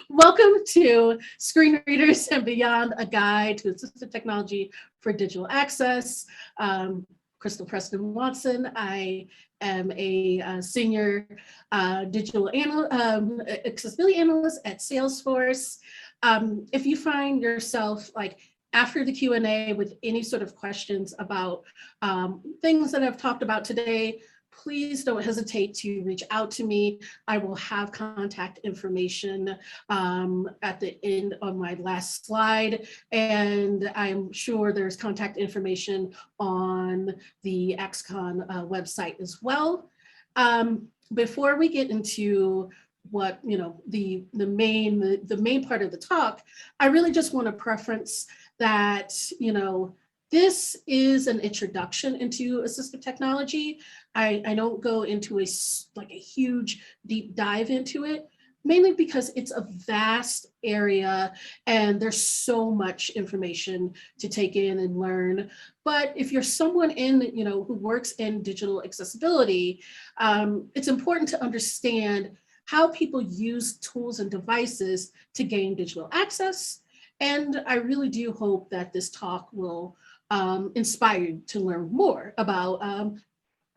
Welcome to Screen Readers and Beyond, a guide to assistive technology for digital access. Crystal Preston-Watson. I am a senior digital accessibility analyst at Salesforce. If you find yourself like after the Q&A with any sort of questions about things that I've talked about today, please don't hesitate to reach out to me. I will have contact information at the end of my last slide, and I'm sure there's contact information on the AXCON website as well. Before we get into what the main part of the talk, I really just want to preference that this is an introduction into assistive technology. I don't go into a huge deep dive into it, mainly because it's a vast area and there's so much information to take in and learn. But if you're someone who works in digital accessibility, it's important to understand how people use tools and devices to gain digital access. And I really do hope that this talk will inspire you to learn more about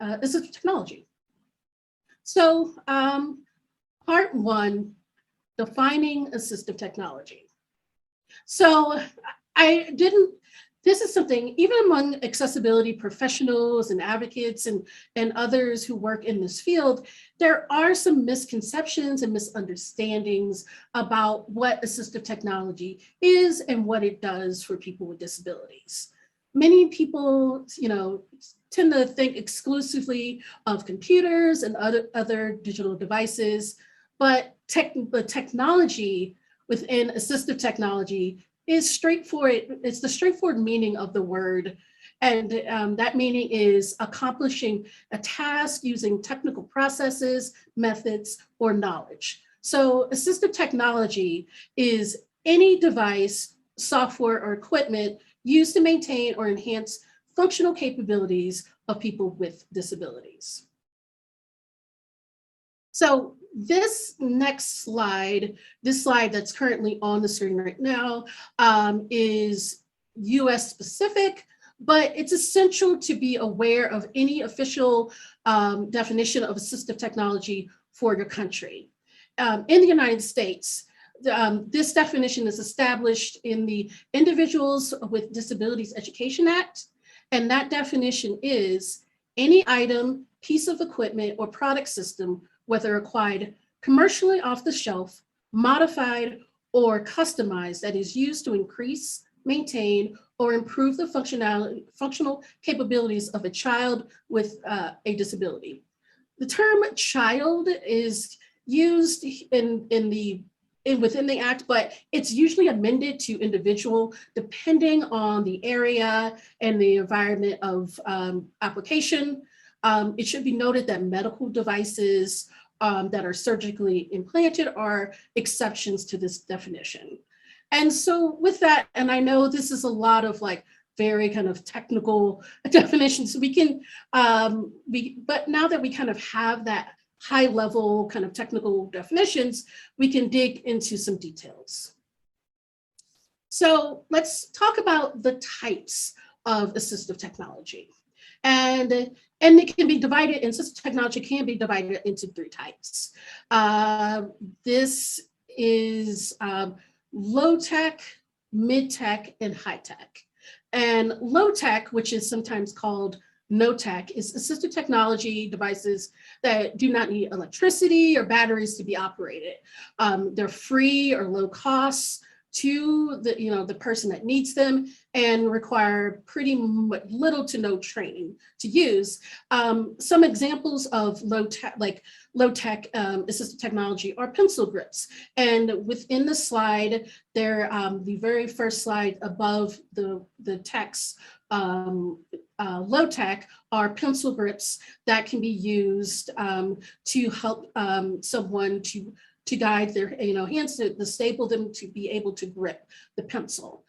assistive technology. So part one, defining assistive technology. So this is something, even among accessibility professionals and advocates and others who work in this field, there are some misconceptions and misunderstandings about what assistive technology is and what it does for people with disabilities. Many people, tend to think exclusively of computers and other digital devices, but the technology within assistive technology is straightforward. It's the straightforward meaning of the word. And that meaning is accomplishing a task using technical processes, methods, or knowledge. So assistive technology is any device, software, or equipment used to maintain or enhance functional capabilities of people with disabilities. So this next slide, this slide that's currently on the screen right now, is US specific, but it's essential to be aware of any official definition of assistive technology for your country. In the United States, this definition is established in the Individuals with Disabilities Education Act, and that definition is any item, piece of equipment, or product system, whether acquired commercially off the shelf, modified, or customized, that is used to increase, maintain, or improve the functional capabilities of a child with a disability. The term child is used within the act, but it's usually amended to individual depending on the area and the environment of application. It should be noted that medical devices that are surgically implanted are exceptions to this definition. And so with that, and I know this is a lot of very kind of technical definitions, so we can, but now that we kind of have that high level kind of technical definitions, we can dig into some details. So let's talk about the types of assistive technology. And it can be divided, assistive technology can be divided into three types. This is low tech, mid tech, and high tech. And low tech, which is sometimes called no tech, is assistive technology devices that do not need electricity or batteries to be operated. They're free or low cost to the person that needs them and require pretty much little to no training to use. Some examples of low tech assistive technology are pencil grips. And within the slide, there, the very first slide above the text, low tech are pencil grips that can be used to help someone to guide their hands, to stable them to be able to grip the pencil.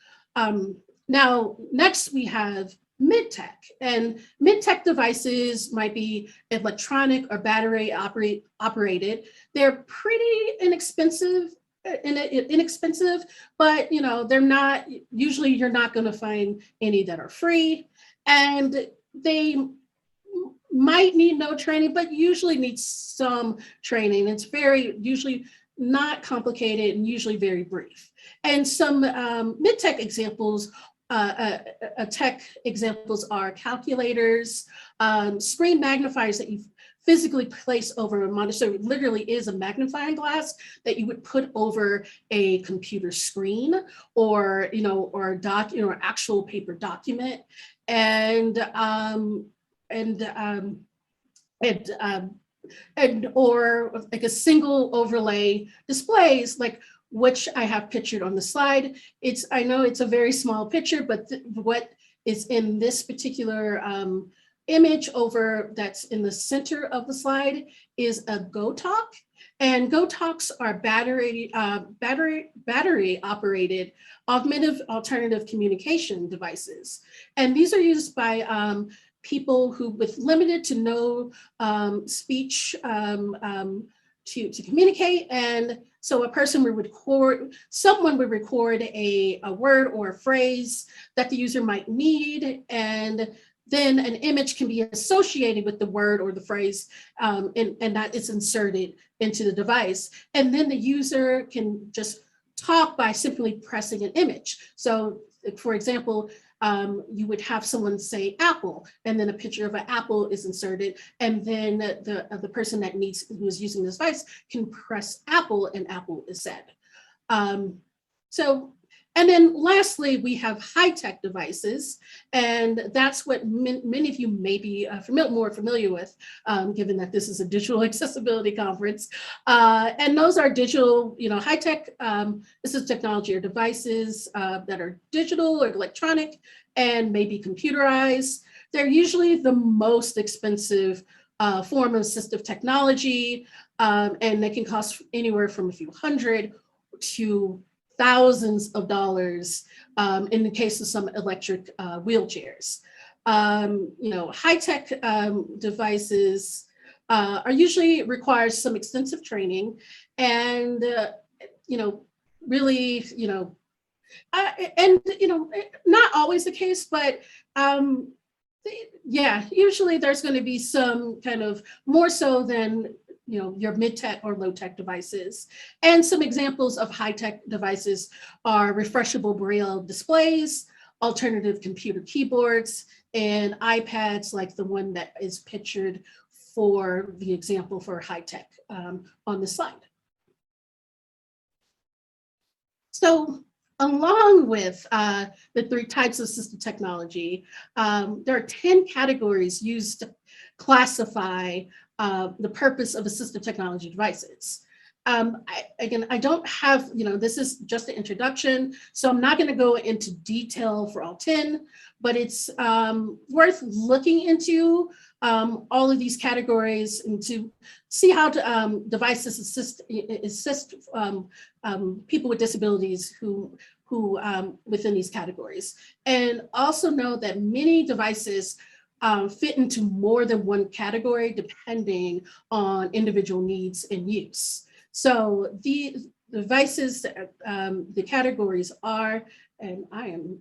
Now, next we have mid-tech, and mid-tech devices might be electronic or battery operated. They're pretty inexpensive inexpensive, but they're not, usually you're not going to find any that are free, and they might need no training, but usually need some training. It's very usually not complicated and usually very brief. And some mid-tech examples, tech examples are calculators, screen magnifiers that you physically place over a monitor. So it literally is a magnifying glass that you would put over a computer screen, or or or actual paper document, and or like a single overlay displays, like which I have pictured on the slide. I know it's a very small picture, but what is in this particular image over that's in the center of the slide is a GoTalk. And GoTalks are battery operated augmentative alternative communication devices. And these are used by people who with limited to no speech to communicate. And so a person would record, someone would record a word or a phrase that the user might need, and then an image can be associated with the word or the phrase, and that is inserted into the device. And then the user can just talk by simply pressing an image. So for example, you would have someone say apple, and then a picture of an apple is inserted, and then the person who is using this device can press apple, and apple is said. And then lastly, we have high-tech devices, and that's what many of you may be more familiar with, given that this is a digital accessibility conference. And those are digital, high-tech assistive technology or devices that are digital or electronic and maybe computerized. They're usually the most expensive form of assistive technology, and they can cost anywhere from a few hundred to thousands of dollars in the case of some electric wheelchairs. High-tech devices are usually require some extensive training, and really, not always the case, but yeah, usually there's going to be some kind of more so than your mid-tech or low-tech devices. And some examples of high-tech devices are refreshable braille displays, alternative computer keyboards, and iPads like the one that is pictured for the example for high-tech on the slide. So along with the 3 types of assistive technology, there are 10 categories used to classify the purpose of assistive technology devices. I don't have, this is just an introduction, so I'm not going to go into detail for all 10, but it's worth looking into all of these categories and to see how devices assist people with disabilities who within these categories. And also know that many devices fit into more than one category depending on individual needs and use. So the devices, the categories are, and I am,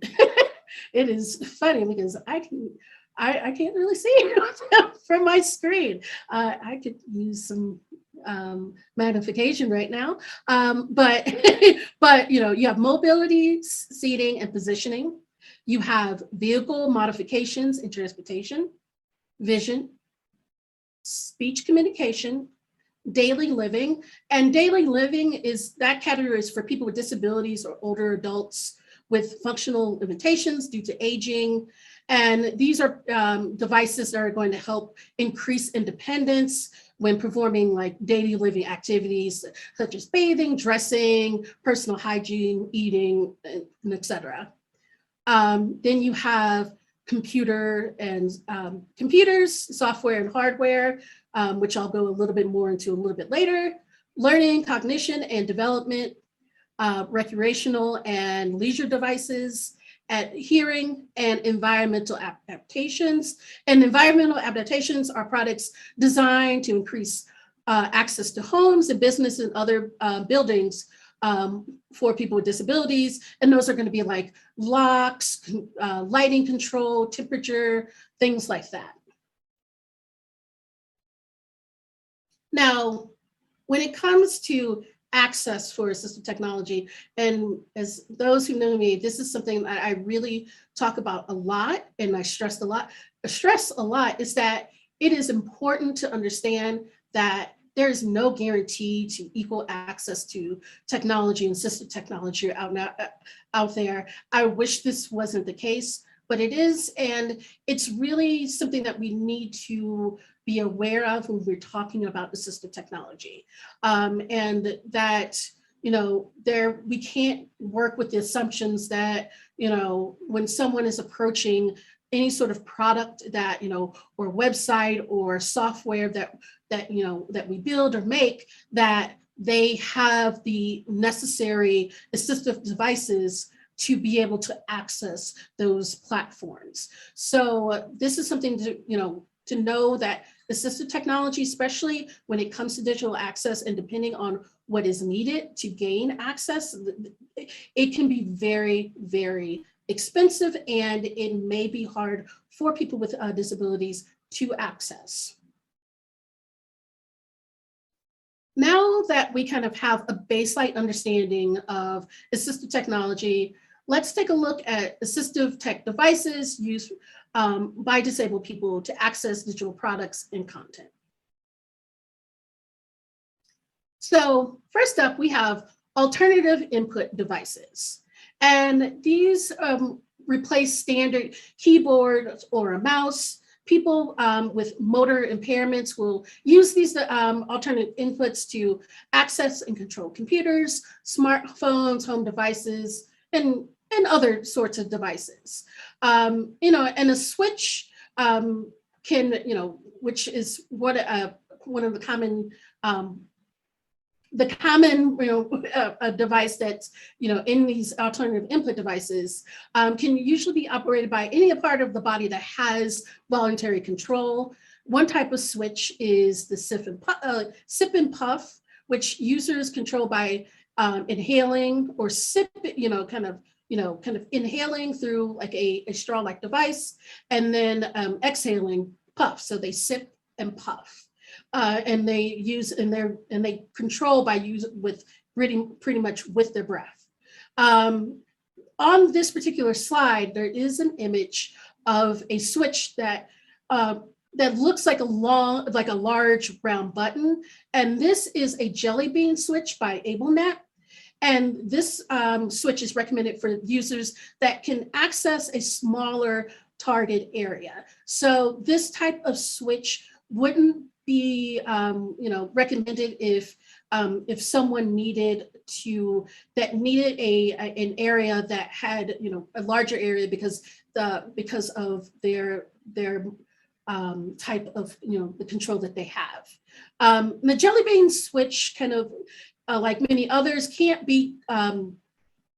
it is funny because I can't really see from my screen. I could use some magnification right now, but you have mobility, seating, and positioning. You have vehicle modifications and transportation, vision, speech communication, daily living. And daily living is, that category is for people with disabilities or older adults with functional limitations due to aging. And these are devices that are going to help increase independence when performing like daily living activities such as bathing, dressing, personal hygiene, eating, and etc. Then you have computers, software and hardware, which I'll go a little bit more into a little bit later. Learning, cognition, and development, recreational and leisure devices, at hearing, and environmental adaptations. And environmental adaptations are products designed to increase access to homes and business and other buildings for people with disabilities. And those are going to be like locks, lighting control, temperature, things like that. Now, when it comes to access for assistive technology, and as those who know me, this is something that I really talk about a lot, and I stress a lot, is that it is important to understand that there is no guarantee to equal access to technology and assistive technology out there. I wish this wasn't the case, but it is, and it's really something that we need to be aware of when we're talking about assistive technology. And that, we can't work with the assumptions that, when someone is approaching any sort of product that, or website or software that we build or make, that they have the necessary assistive devices to be able to access those platforms. So this is something to know that assistive technology, especially when it comes to digital access and depending on what is needed to gain access, it can be very, very expensive, and it may be hard for people with disabilities to access. Now that we kind of have a baseline understanding of assistive technology, let's take a look at assistive tech devices used by disabled people to access digital products and content. So first up, we have alternative input devices. And these replace standard keyboards or a mouse. People with motor impairments will use these alternative inputs to access and control computers, smartphones, home devices, and other sorts of devices. And a switch can, which is what one of the common a device that's in these alternative input devices can usually be operated by any part of the body that has voluntary control. One type of switch is the sip and puff, which users control by inhaling or kind of inhaling through like a straw-like device, and then exhaling puff. So they sip and puff. And they use and they control by pretty much with their breath. On this particular slide, there is an image of a switch that looks like a large round button, and this is a jelly bean switch by AbleNet. And this switch is recommended for users that can access a smaller target area. So this type of switch wouldn't be recommended if someone needed an area that had a larger area because of their type of the control that they have. The jelly bean switch, kind of like many others, can't be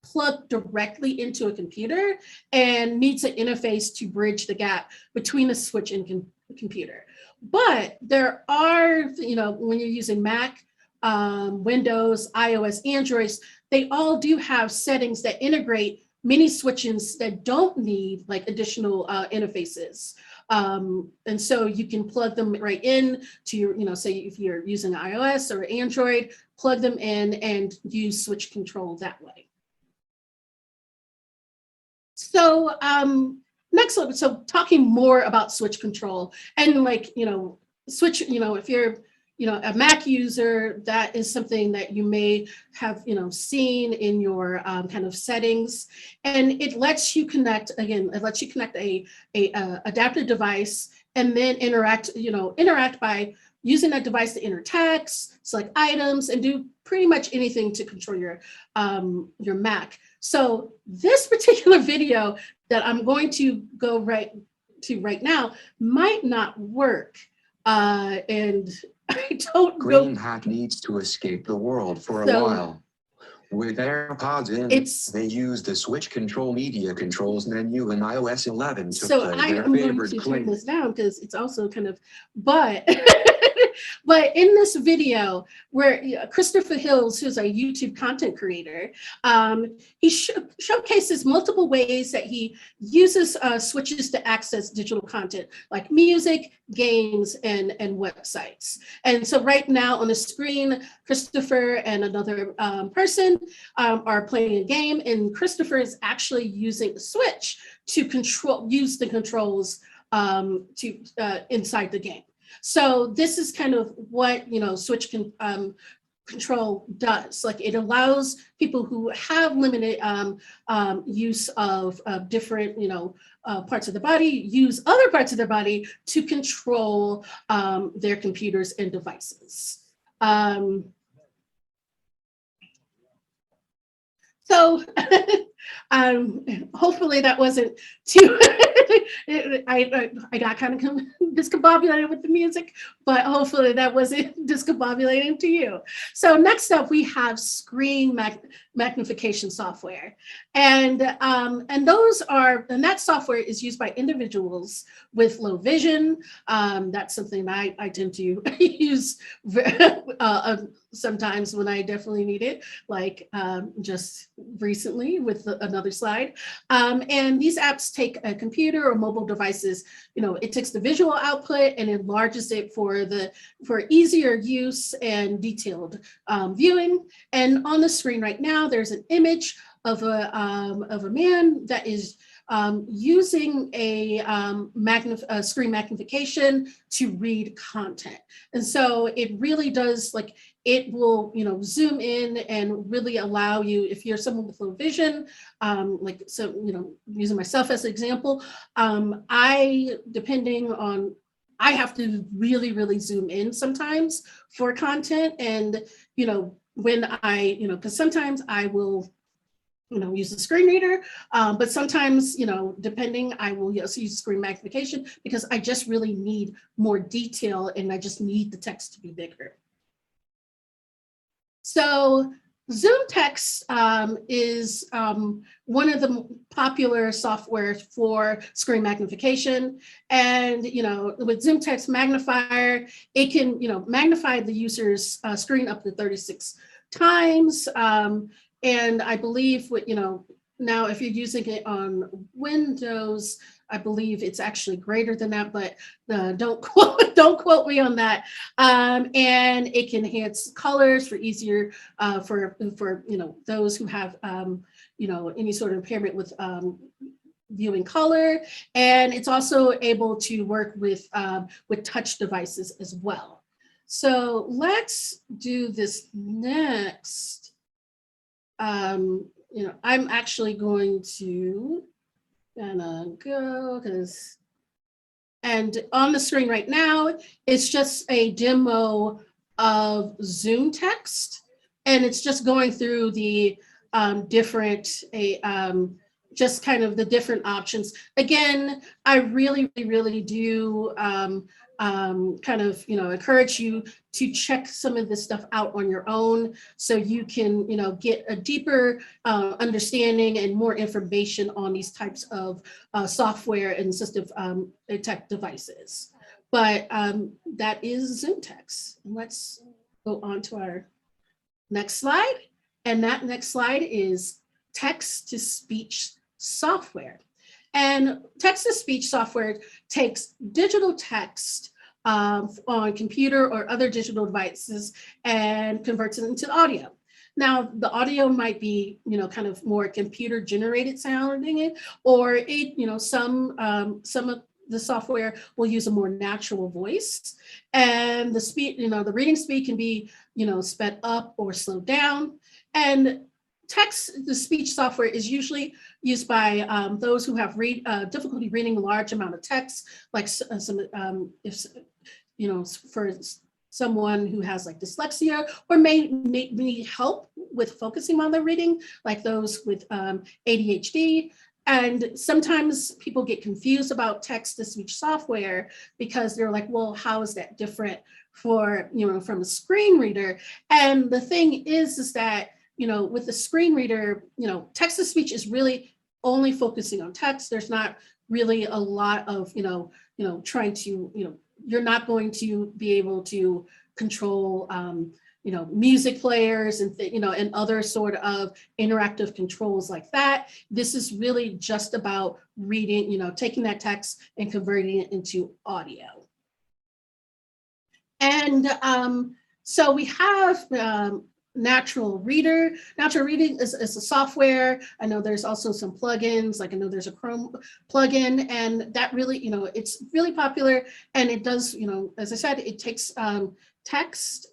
plugged directly into a computer and needs an interface to bridge the gap between the switch and computer. But there are, when you're using Mac, Windows, iOS, Androids, they all do have settings that integrate many switches that don't need like additional interfaces. And so you can plug them right in to your, say if you're using iOS or Android, plug them in and use switch control that way. So next, so talking more about switch control and switch, if you're, a Mac user, that is something that you may have, seen in your kind of settings, and it lets you connect, a adaptive device and then interact by using that device to enter text, select items, and do pretty much anything to control your Mac. So this particular video that I'm going to go right now might not work, and I don't know. Green Hat needs to escape the world for a while. With AirPods in, they use the switch control media controls menu in iOS 11 to play their favorite going to turn this down because it's also kind of, but But in this video, where Christopher Hills, who's a YouTube content creator, he showcases multiple ways that he uses switches to access digital content, like music, games, and websites. And so right now on the screen, Christopher and another person are playing a game, and Christopher is actually using the switch to use the controls inside the game. So this is kind of what, switch control does. Like, it allows people who have limited use of different, parts of the body, use other parts of their body to control their computers and devices. So hopefully that wasn't too, I got kind of discombobulated with the music, but hopefully that wasn't discombobulating to you. So next up, we have screen magnification software. And that software is used by individuals with low vision. That's something I tend to use sometimes when I definitely need it, like just recently with another slide. And these apps take a computer or mobile devices, it takes the visual output and enlarges it for easier use and detailed viewing. And on the screen right now, there's an image of a man that is using a screen magnification to read content. And so it really does, like, it will, zoom in and really allow you, if you're someone with low vision, using myself as an example, I have to really, really zoom in sometimes for content. And, when because sometimes I will, use the screen reader, but sometimes, depending, I will also use screen magnification because I just really need more detail and I just need the text to be bigger. So ZoomText is one of the popular software for screen magnification. And, with ZoomText Magnifier, it can, magnify the user's screen up to 36 times. And I believe now if you're using it on Windows, I believe it's actually greater than that, but don't quote me on that. And it can enhance colors for easier for those who have any sort of impairment with viewing color. And it's also able to work with touch devices as well. So let's do this next. I'm actually going to go and on the screen right now, it's just a demo of ZoomText, and it's just going through the different, just kind of the different options. Again, I really, really do kind of, encourage you to check some of this stuff out on your own so you can, get a deeper understanding and more information on these types of software and assistive tech devices. But that is ZoomText. Let's go on to our next slide. And that next slide is text-to-speech software. And text-to-speech software takes digital text on computer or other digital devices and converts it into audio. Now, the audio might be, kind of more computer generated sounding, or some of the software will use a more natural voice, and the speed, the reading speed can be, sped up or slowed down. And text-to-speech software is usually used by those who have difficulty reading a large amount of text, like for someone who has like dyslexia or may need help with focusing while they're reading, like those with ADHD. And sometimes people get confused about text-to-speech software because they're like, well, how is that different from a screen reader? And the thing is that, with the screen reader, text-to-speech is really only focusing on text. There's not really a lot of, trying to, you're not going to be able to control, music players and, and other sort of interactive controls like that. This is really just about reading, taking that text and converting it into audio. And so we have Natural Reader. Natural Reading is a software. I know there's also some plugins, like I know there's a Chrome plugin, and that really, it's really popular. And it does, as I said, it takes text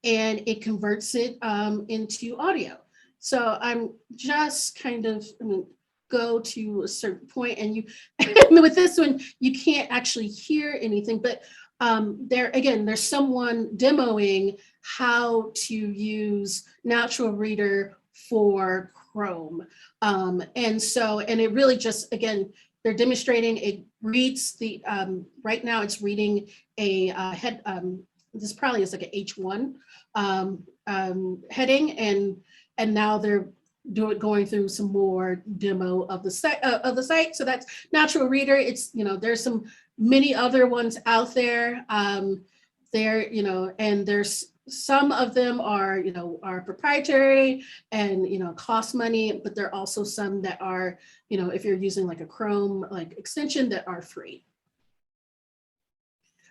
and it converts it into audio. So I'm just kind of, go to a certain point, and you, with this one, you can't actually hear anything, but there's someone demoing how to use Natural Reader for Chrome. And it really just, again, they're demonstrating, it reads the, right now it's reading a this probably is like an H1 heading, and now they're going through some more demo of the site. So that's Natural Reader. It's, there's some many other ones out there. And there's some of them are, are proprietary and, cost money, but there are also some that are, if you're using like a Chrome extension, that are free.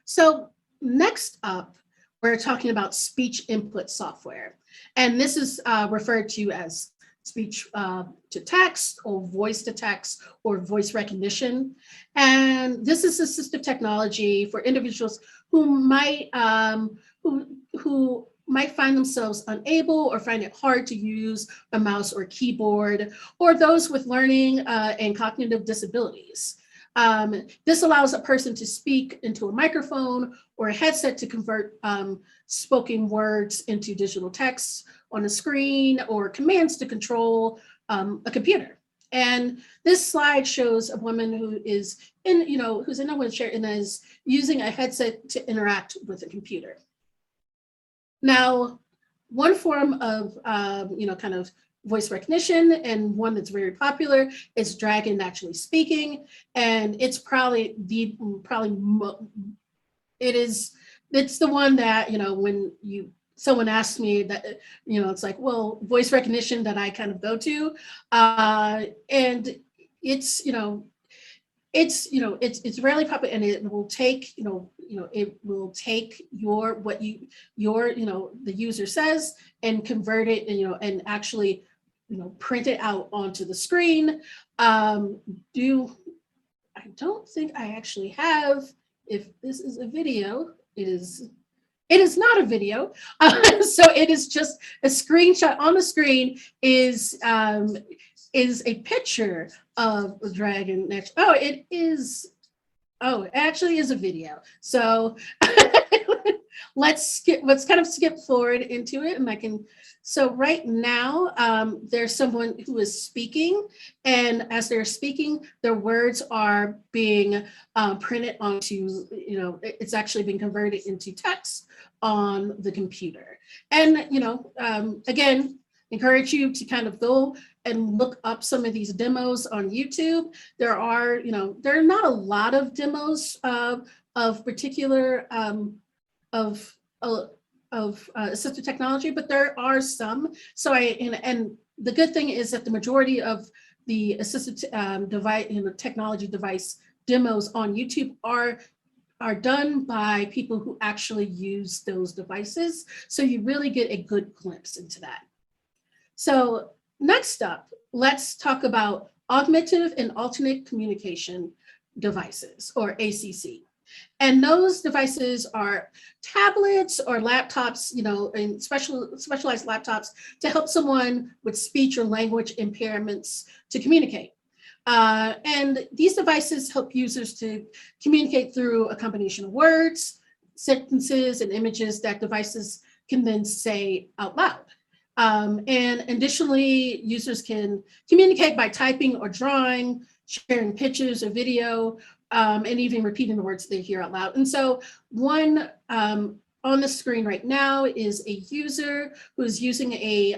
So next up, we're talking about speech input software. And this is referred to as speech to text, or voice to text, or voice recognition. And this is assistive technology for individuals who might who might find themselves unable or find it hard to use a mouse or keyboard, or those with learning and cognitive disabilities. This allows a person to speak into a microphone or a headset to convert spoken words into digital text on a screen, or commands to control a computer. And this slide shows a woman who is who's in a wheelchair and is using a headset to interact with a computer. Now, one form of kind of voice recognition, and one that's very popular, is Dragon Naturally Speaking, and it's probably it's the one that when someone asks me that, it's like, well, voice recognition that I kind of go to, and it's it's rarely popular, and it will take it will take the user says and convert it, and actually print it out onto the screen. I don't think I actually have, if this is a video, it is not a video. So it is just a screenshot. On the screen is a picture of a dragon next. Oh, it is. Oh, it actually is a video. So let's kind of skip forward into it, and I can. So right now, there's someone who is speaking, and as they're speaking, their words are being printed onto, it's actually being converted into text on the computer. And, again, encourage you to kind of go and look up some of these demos on YouTube. There are not a lot of demos of particular assistive technology, but there are some. So and the good thing is that the majority of the assistive device, technology device demos on YouTube are done by people who actually use those devices. So you really get a good glimpse into that. So next up, let's talk about augmentative and alternate communication devices, or ACC. And those devices are tablets or laptops, and specialized laptops to help someone with speech or language impairments to communicate. And these devices help users to communicate through a combination of words, sentences, and images that devices can then say out loud. And additionally, users can communicate by typing or drawing, sharing pictures or video, and even repeating the words they hear out loud. And so one on the screen right now is a user who is using a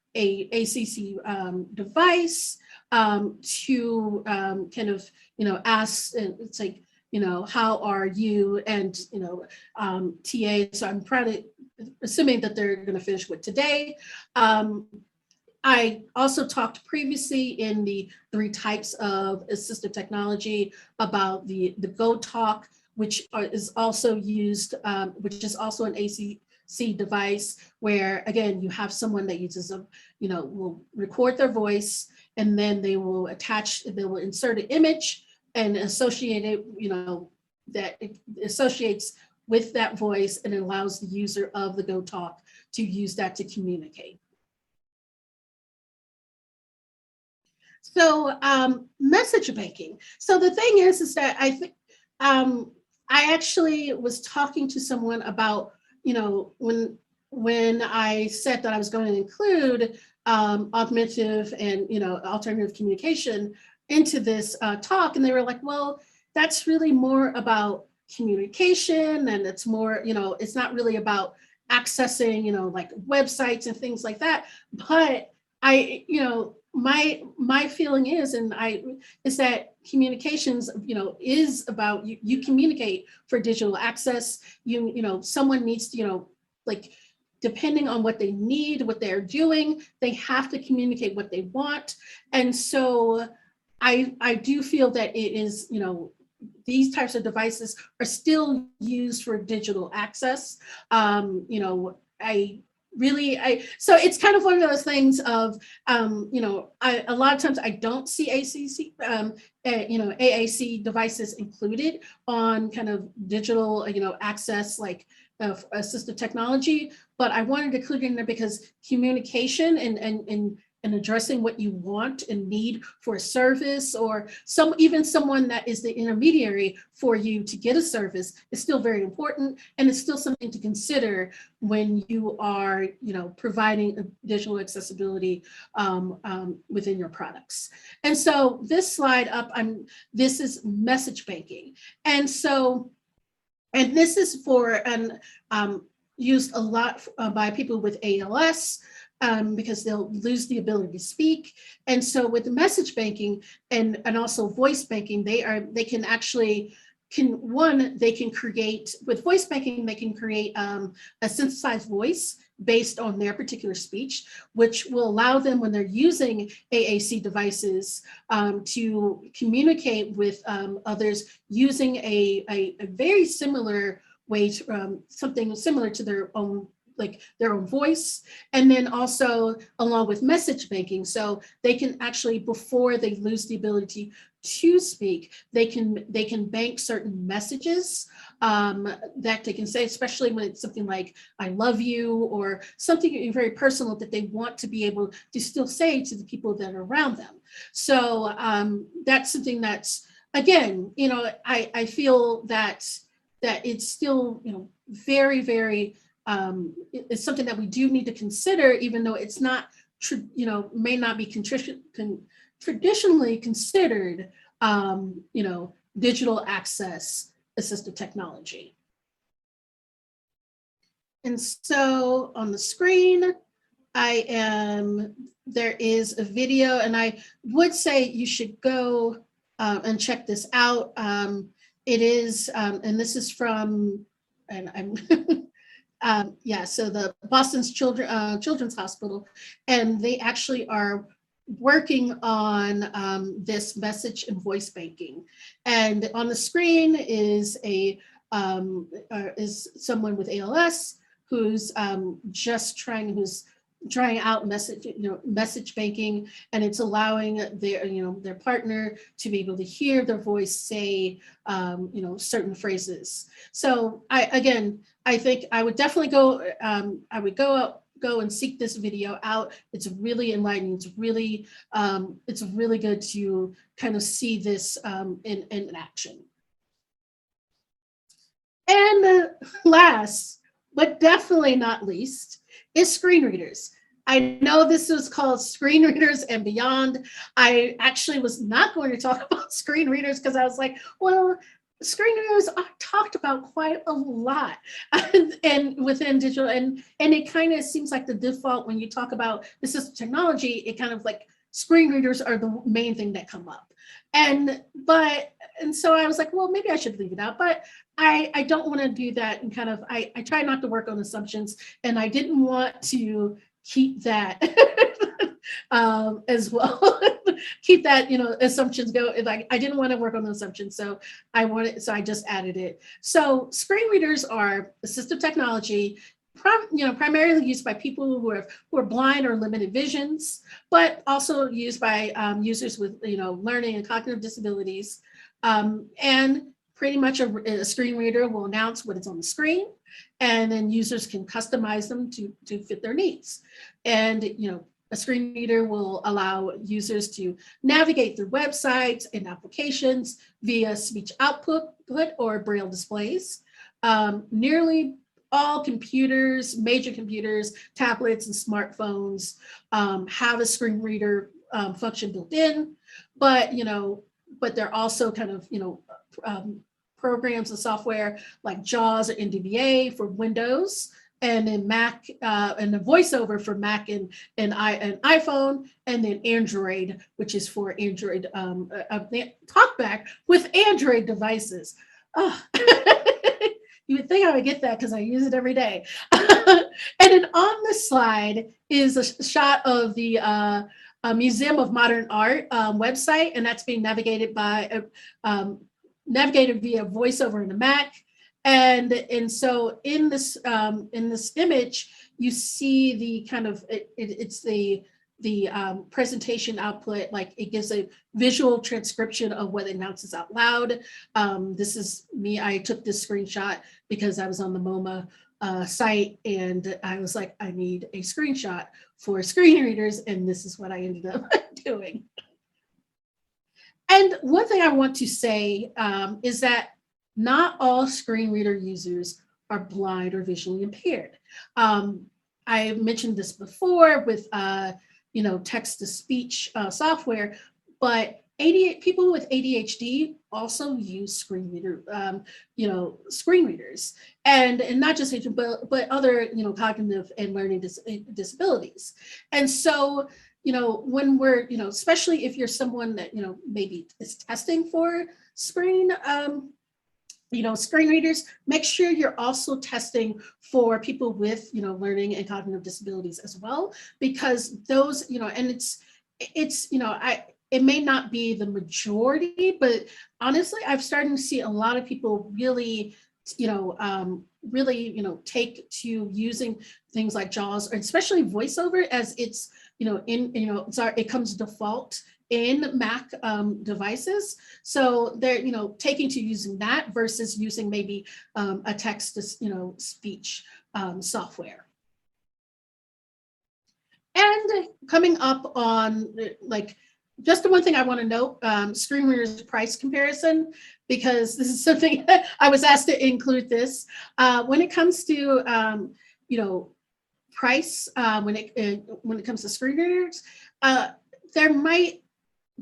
ACC device to kind of, ask, it's like, how are you, and, TA, so I'm probably assuming that they're going to finish with today. I also talked previously in the 3 types of assistive technology about the Go Talk, which is also used, which is also an ACC device, where again, you have someone that uses will record their voice, and then they will insert an image and associate it, that it associates with that voice, and it allows the user of the Go Talk to use that to communicate. So message banking. So the thing is that I think I actually was talking to someone about, when I said that I was going to include augmentative and alternative communication into this talk, and they were like, well, that's really more about communication, and it's more, it's not really about accessing, like websites and things like that. But my feeling is, is that communications, is about you communicate for digital access. Someone needs to, like, depending on what they need, what they're doing, they have to communicate what they want. And so I do feel that it is, these types of devices are still used for digital access. So it's kind of one of those things of, a lot of times I don't see AAC devices included on kind of digital, access, like assistive technology, but I wanted to include it in there because communication and addressing what you want and need for a service, or even someone that is the intermediary for you to get a service, is still very important, and it's still something to consider when you are, providing a digital accessibility within your products. And so this slide up, this is message banking, and this is for used a lot by people with ALS. Because they'll lose the ability to speak. And so with the message banking and also voice banking, they can create, with voice banking, they can create a synthesized voice based on their particular speech, which will allow them, when they're using AAC devices, to communicate with others using a very similar way, something similar to their own voice, and then also along with message banking. So they can actually, before they lose the ability to speak, they can bank certain messages that they can say, especially when it's something like "I love you" or something very personal that they want to be able to still say to the people that are around them. So that's something that's, again, I feel that it's still, very, very it's something that we do need to consider, even though it's not, may not be traditionally considered, digital access assistive technology. And so on the screen, there is a video, and I would say you should go and check this out. It is, and this is from, and I'm so the Boston's Children's Hospital, and they actually are working on this message and voice banking. And on the screen is someone with ALS who's trying out message banking, and it's allowing their partner to be able to hear their voice say certain phrases. So I think I would definitely go and seek this video out. It's really enlightening. It's really good to kind of see this in action. And last, but definitely not least, is screen readers. I know this was called Screen Readers and Beyond. I actually was not going to talk about screen readers because I was like, well, screen readers are talked about quite a lot and within digital, and it kind of seems like the default when you talk about assistive technology, it kind of like screen readers are the main thing that come up. And so I was like, well, maybe I should leave it out, but I don't want to do that. And kind of, I try not to work on assumptions, and I didn't want to keep that as well. Keep that, assumptions go. Like, I didn't want to work on the assumptions, so I just added it. So screen readers are assistive technology, primarily used by people who are blind or limited visions, but also used by users with learning and cognitive disabilities. And pretty much a screen reader will announce what is on the screen, and then users can customize them to fit their needs. And a screen reader will allow users to navigate through websites and applications via speech output or braille displays. Nearly all computers, major computers, tablets, and smartphones have a screen reader function built in, but they're also kind of programs and software like JAWS or NVDA for Windows, and then Mac and the VoiceOver for Mac and iPhone, and then Android, which is for Android talkback with Android devices. Oh. You would think I would get that because I use it every day. And then on the slide is a shot of the Museum of Modern Art website, and that's being navigated navigated via VoiceOver in the Mac. And so in this image, you see the kind of it's the presentation output, like it gives a visual transcription of what it announces out loud. This is me. I took this screenshot because I was on the MoMA site, and I was like, I need a screenshot for screen readers, and this is what I ended up doing. And one thing I want to say is that not all screen reader users are blind or visually impaired. I mentioned this before with text-to-speech software, but people with ADHD also use screen readers, and not just ADHD, but other cognitive and learning disabilities. And so when we're especially if you're someone that maybe is testing for screen readers, make sure you're also testing for people with, learning and cognitive disabilities as well, because those, and it may not be the majority, but honestly, I've started to see a lot of people really, take to using things like JAWS, or especially VoiceOver, as it's, it comes default in Mac devices. So they're, taking to using that versus using maybe a text to, speech software. And coming up on just the one thing I want to note, screen readers price comparison, because this is something I was asked to include this. When it comes to, price, when it comes to screen readers, there might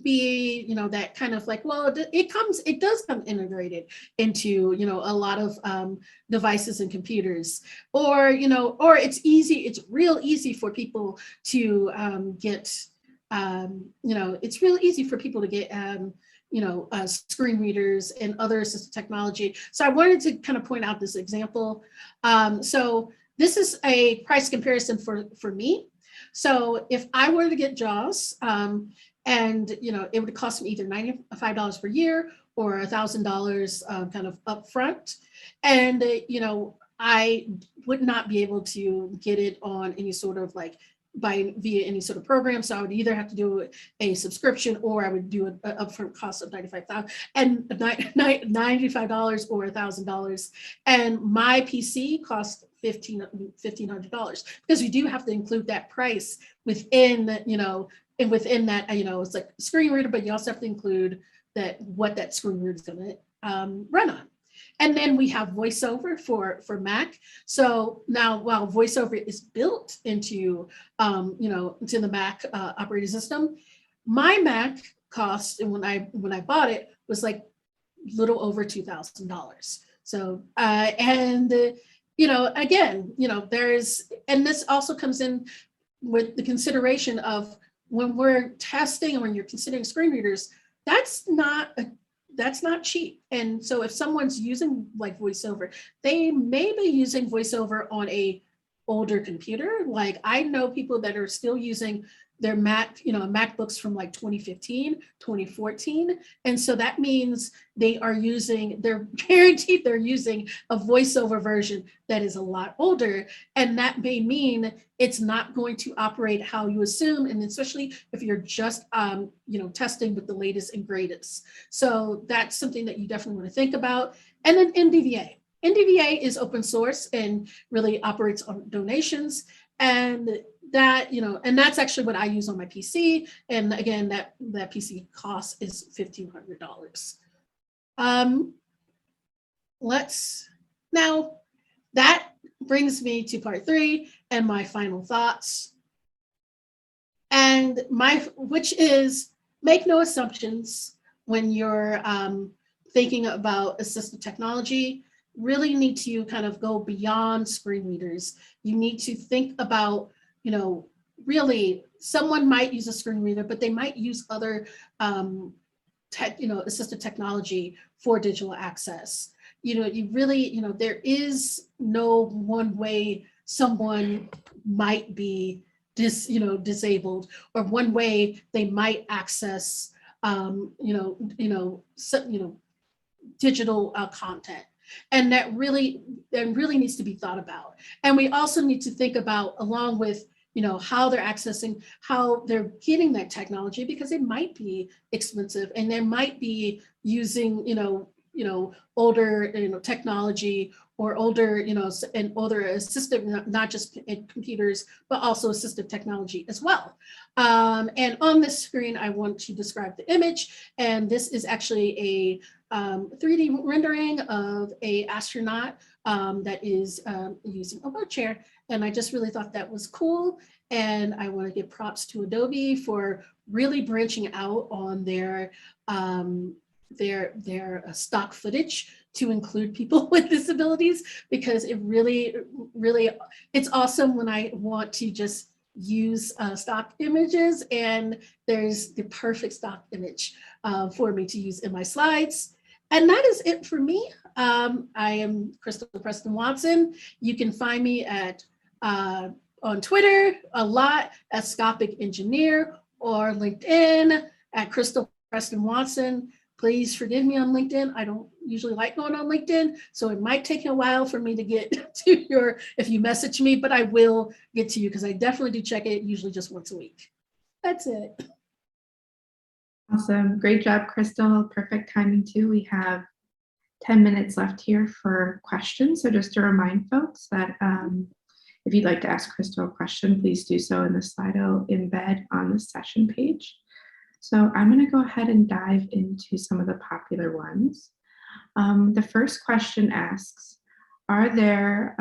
be that kind of well, it does come integrated into a lot of devices and computers, or it's real easy for people to get it's real easy for people to get screen readers and other assistive technology. So I wanted to kind of point out this example. So this is a price comparison for me. So if I were to get JAWS, and it would cost me either $95 per year or $1,000 kind of upfront, and I would not be able to get it on any sort of via any sort of program. So I would either have to do a subscription, or I would do an upfront cost of $95 or $1,000. And my PC cost $1,500, because we do have to include that price within, and within that, it's like screen reader, but you also have to include what that screen reader is going to run on. And then we have VoiceOver for Mac. So now, while VoiceOver is built into the Mac operating system, my Mac cost, and when I bought it, was like little over $2,000. So again, there's, and this also comes in with the consideration of when we're testing and when you're considering screen readers, that's not cheap. And so if someone's using like VoiceOver, they may be using VoiceOver on a older computer. Like I know people that are still using their MacBooks from like 2015, 2014. And so that means they're guaranteed they're using a VoiceOver version that is a lot older. And that may mean it's not going to operate how you assume. And especially if you're just, testing with the latest and greatest. So that's something that you definitely want to think about. And then NDVA. NDVA is open source and really operates on donations. And that, and that's actually what I use on my PC. And again, that PC cost is $1,500. Now that brings me to part 3 and my final thoughts. And which is make no assumptions when you're thinking about assistive technology. Really need to kind of go beyond screen readers. You need to think about, really someone might use a screen reader, but they might use other assistive technology for digital access. You really, there is no one way someone might be disabled, or one way they might access digital content. And that really needs to be thought about. And we also need to think about, along with how they're accessing, how they're getting that technology, because it might be expensive and they might be using older technology, or older and older assistive, not just computers, but also assistive technology as well. And on this screen, I want to describe the image, and this is actually a 3D rendering of a astronaut that is using a wheelchair. And I just really thought that was cool. And I want to give props to Adobe for really branching out on their stock footage to include people with disabilities, because it really, it's awesome when I want to just use stock images, and there's the perfect stock image for me to use in my slides. And that is it for me. I am Crystal Preston-Watson. You can find me on Twitter a lot as Scopic Engineer, or LinkedIn at Crystal Preston-Watson. Please forgive me on LinkedIn. I don't usually like going on LinkedIn, so it might take a while for me to get to if you message me, but I will get to you, because I definitely do check it, usually just once a week. That's it. Awesome. Great job, Crystal. Perfect timing too. We have 10 minutes left here for questions. So just to remind folks that if you'd like to ask Crystal a question, please do so in the Slido embed on the session page. So I'm going to go ahead and dive into some of the popular ones. The first question asks, are there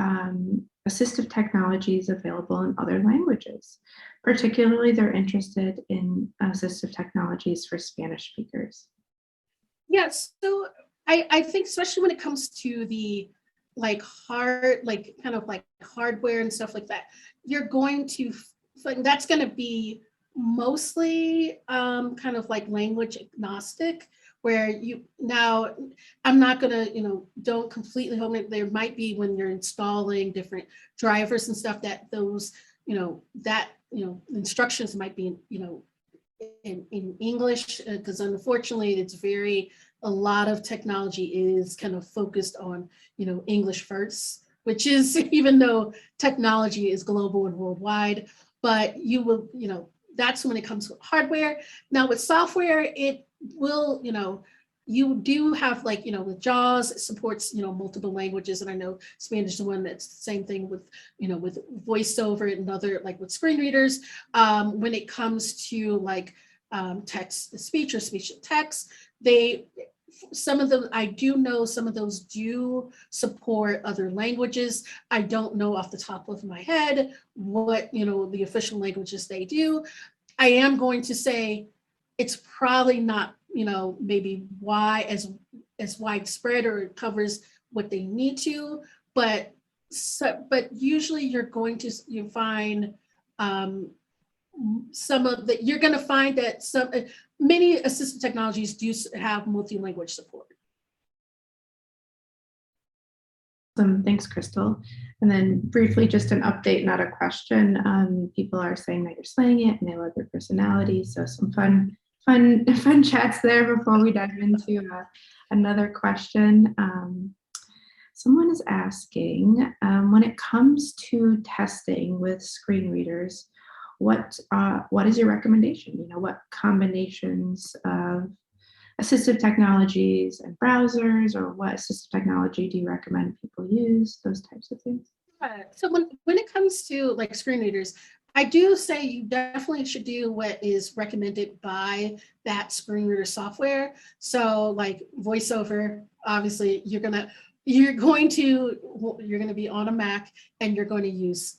assistive technologies available in other languages? Particularly, they're interested in assistive technologies for Spanish speakers. Yes, so I think especially when it comes to the hardware and stuff like that, you're going to, that's going to be mostly kind of like language agnostic, where I'm not going to, don't completely home it. There might be, when you're installing different drivers and stuff, that those, instructions might be, in English, because unfortunately a lot of technology is kind of focused on, English first, which is, even though technology is global and worldwide, but you will, that's when it comes with hardware. Now with software, it will, you do have with JAWS, it supports, multiple languages. And I know Spanish is the one that's the same thing with, with VoiceOver and other, with screen readers. When it comes to text to speech or speech to text, some of them, I do know some of those do support other languages. I don't know off the top of my head what, the official languages they do. I am going to say it's probably not, maybe as widespread, or it covers what they need to, but usually you're going to find some of the, you're going to find that many assistive technologies do have multi-language support. Thanks, Crystal. And then briefly, just an update, not a question. People are saying that you're slaying it and they love your personality. So some fun chats there before we dive into another question. Someone is asking, when it comes to testing with screen readers, what is your recommendation? You know, what combinations of assistive technologies and browsers, or what assistive technology do you recommend people use? Those types of things. So when it comes to like screen readers, I do say you definitely should do what is recommended by that screen reader software. So like VoiceOver, obviously you're going to be on a Mac and you're going to use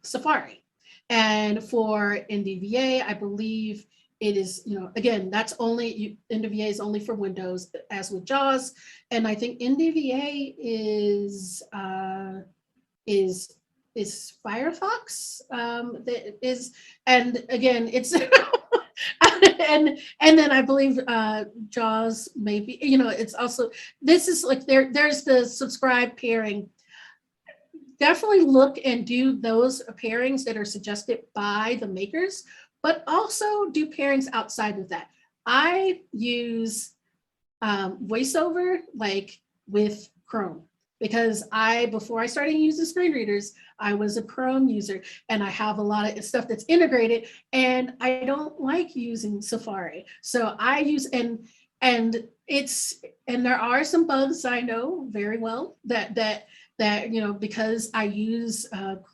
Safari. And for NDVA, I believe it is, you know, again, that's only, NDVA is only for Windows, as with JAWS. And I think NDVA is Firefox, that is, and again, it's, and then I believe JAWS maybe, you know, it's also, this is like, there's the subscribe pairing. Definitely look and do those pairings that are suggested by the makers, but also do pairings outside of that. I use VoiceOver like with Chrome, because before I started using screen readers, I was a Chrome user, and I have a lot of stuff that's integrated, and I don't like using Safari. So I use, and there are some bugs I know very well that you know, because I use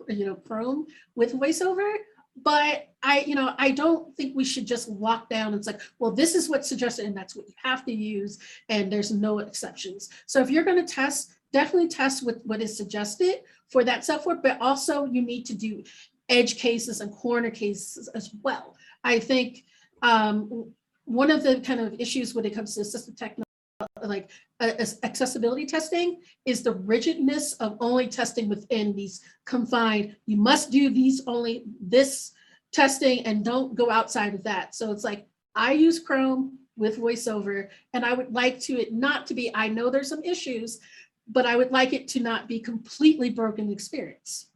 you know, Chrome with VoiceOver. But I don't think we should just lock down and say, well, this is what's suggested and that's what you have to use, and there's no exceptions. So if you're going to test, definitely test with what is suggested for that software, but also you need to do edge cases and corner cases as well. I think one of the kind of issues when it comes to assistive technology, like accessibility testing, is the rigidness of only testing within these confined, you must do this testing and don't go outside of that. So it's like, I use Chrome with VoiceOver, and I would like it not to be, I know there's some issues, but I would like it to not be completely broken experience.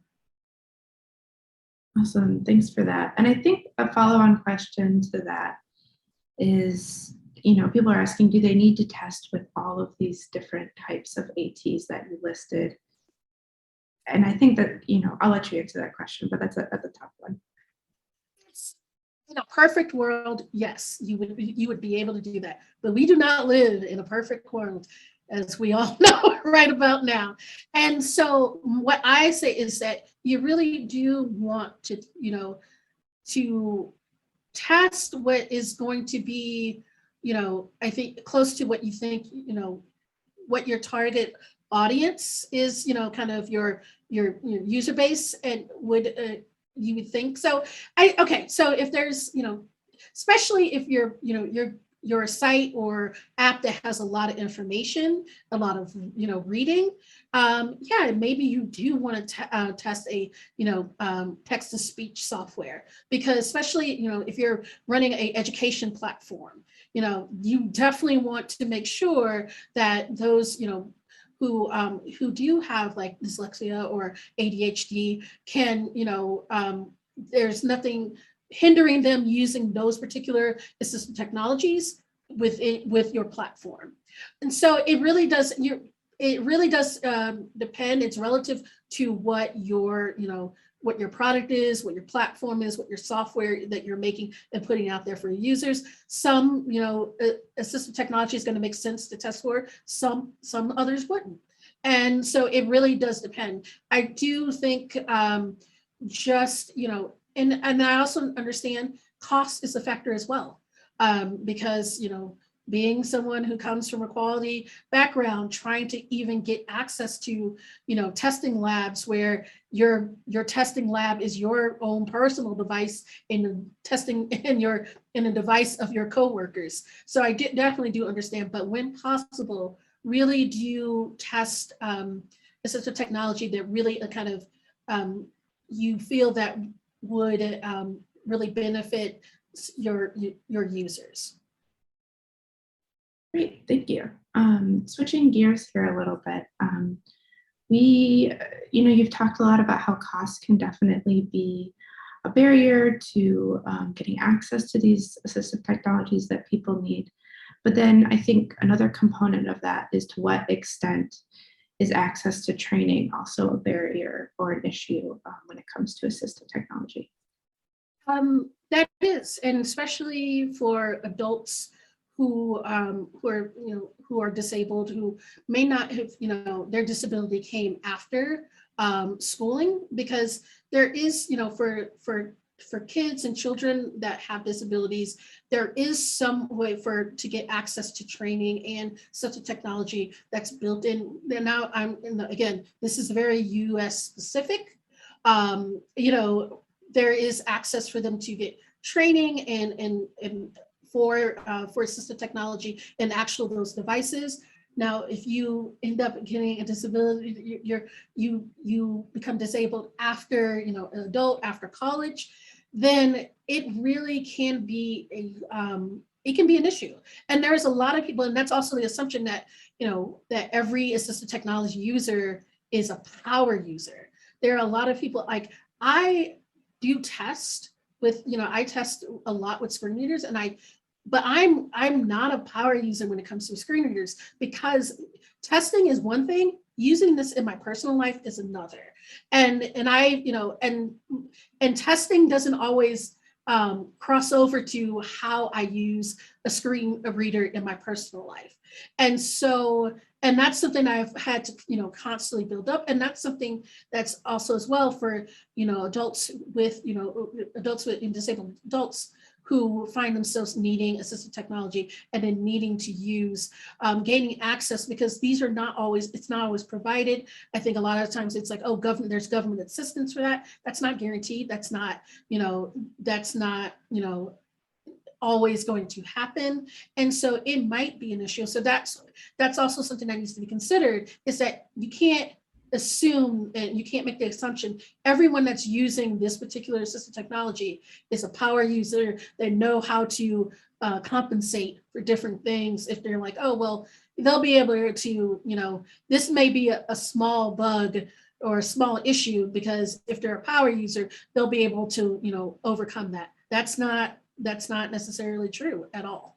Awesome, thanks for that. And I think a follow-on question to that is, you know, people are asking, do they need to test with all of these different types of ATs that you listed? And I think that, you know, I'll let you answer that question, but that's a tough one. In a perfect world, yes, you would be able to do that, but we do not live in a perfect world, as we all know right about now. And so what I say is that you really do want to, you know, to test what is going to be, you know, I think close to what you think, you know, what your target audience is, you know, kind of your user base, and you would think. So so if there's, you know, especially if you're, you know, you're a site or app that has a lot of information, a lot of, you know, reading, yeah, maybe you do want to test a, you know, text-to-speech software, because especially, you know, if you're running an education platform, you know, you definitely want to make sure that those, you know, who do have like dyslexia or ADHD can, you know, there's nothing hindering them using those particular assistive technologies with your platform. And so it really does depend. It's relative to what your, you know, what your product is, what your platform is, what your software that you're making and putting out there for users. Some, you know, assistive technology is going to make sense to test for, some others wouldn't. And so it really does depend. I do think just, you know, and I also understand cost is a factor as well, because, you know, being someone who comes from a quality background, trying to even get access to, you know, testing labs where your testing lab is your own personal device in testing in a device of your coworkers. So I definitely do understand, but when possible, really do test assistive technology that really kind of you feel that would really benefit your users. Great, thank you. Switching gears here a little bit. You've talked a lot about how cost can definitely be a barrier to getting access to these assistive technologies that people need. But then I think another component of that is to what extent is access to training also a barrier or an issue when it comes to assistive technology? That is, and especially for adults who are disabled, who may not have, their disability came after schooling, because there is, for kids and children that have disabilities, there is some way to get access to training and such a technology that's built in. And now again, this is very US specific. There is access for them to get training and for assistive technology and actual those devices. Now, if you end up getting a disability, you become disabled after, an adult, after college, then it really can be it can be an issue. And there's a lot of people, and that's also the assumption that, that every assistive technology user is a power user. There are a lot of people, like I do test with, I test a lot with screen readers, but I'm not a power user when it comes to screen readers, because testing is one thing, using this in my personal life is another. And testing doesn't always cross over to how I use a screen reader in my personal life. And that's something I've had to, constantly build up. And that's something that's also as well for, adults with disabled adults who find themselves needing assistive technology and then needing to use, gaining access, because these are not always, it's not always provided. I think a lot of times it's like, oh, there's government assistance for that. That's not guaranteed. That's not, always going to happen. And so it might be an issue. So that's also something that needs to be considered, is that you can't assume, and you can't make the assumption everyone that's using this particular assistive technology is a power user. They know how to compensate for different things. If they're like, oh, well, they'll be able to, this may be a small bug or a small issue, because if they're a power user, they'll be able to, overcome that. That's not necessarily true at all.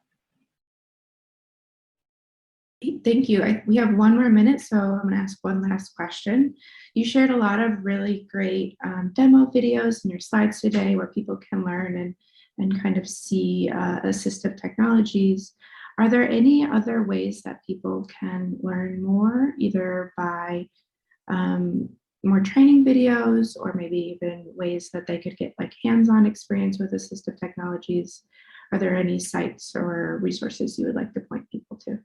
Thank you. We have one more minute, so I'm going to ask one last question. You shared a lot of really great demo videos in your slides today where people can learn and kind of see assistive technologies. Are there any other ways that people can learn more, either by more training videos, or maybe even ways that they could get like hands-on experience with assistive technologies? Are there any sites or resources you would like to point people to?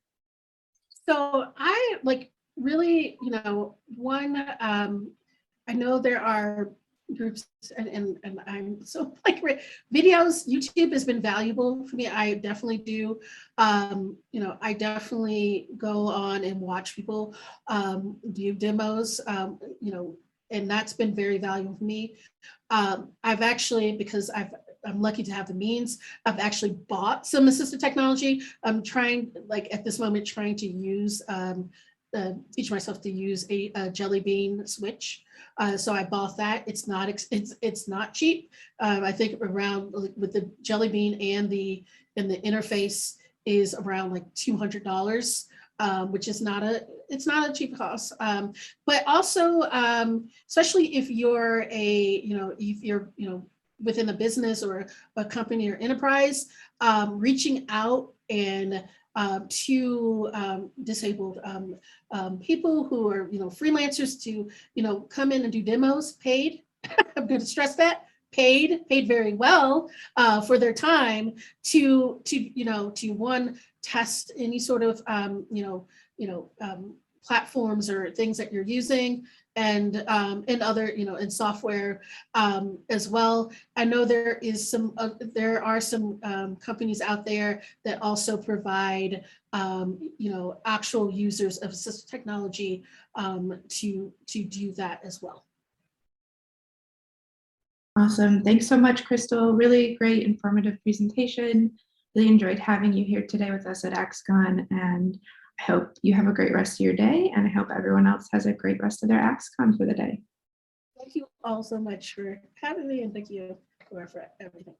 So I really, one, I know there are groups and I'm so videos, YouTube has been valuable for me. I definitely do. I definitely go on and watch people do demos, and that's been very valuable for me. I've actually, because I'm lucky to have the means, I've actually bought some assistive technology. I'm trying, at this moment, trying to use, teach myself to use a Jelly Bean switch. So I bought that. It's not cheap. I think around, with the Jelly Bean and the interface, is around $200. Which is not a cheap cost, but also especially if you're within a business or a company or enterprise, reaching out and to disabled people who are freelancers to come in and do demos, paid. I'm going to stress that. Paid very well for their time to one, test any sort of platforms or things that you're using, and other in software as well. I know there are some companies out there that also provide actual users of assistive technology to do that as well. Awesome. Thanks so much, Crystal. Really great, informative presentation. Really enjoyed having you here today with us at AxCon, and I hope you have a great rest of your day, and I hope everyone else has a great rest of their AxCon for the day. Thank you all so much for having me, and thank you for everything.